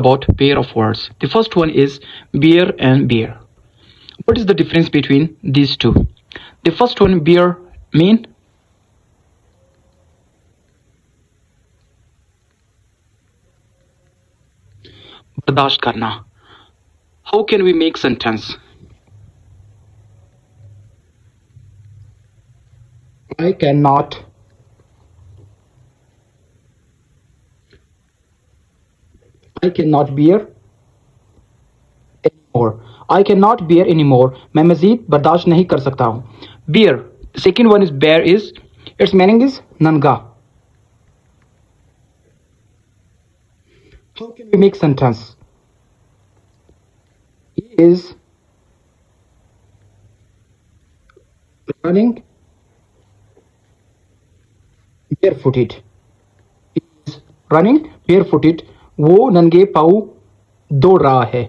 about pair of words. The first one is beer and beer. What is the difference between these two? The first one, beer, mean बर्दाश्त करना. How can we make sentence? I cannot bear anymore. I cannot bear anymore. मैं मजीद बर्दाश्त नहीं कर सकता हूँ. Beer. Second one is bear is its meaning is नंगा. How can we make sentence? He is running barefooted. He is running barefooted. वो नंगे पाँव दौड़ रहा है.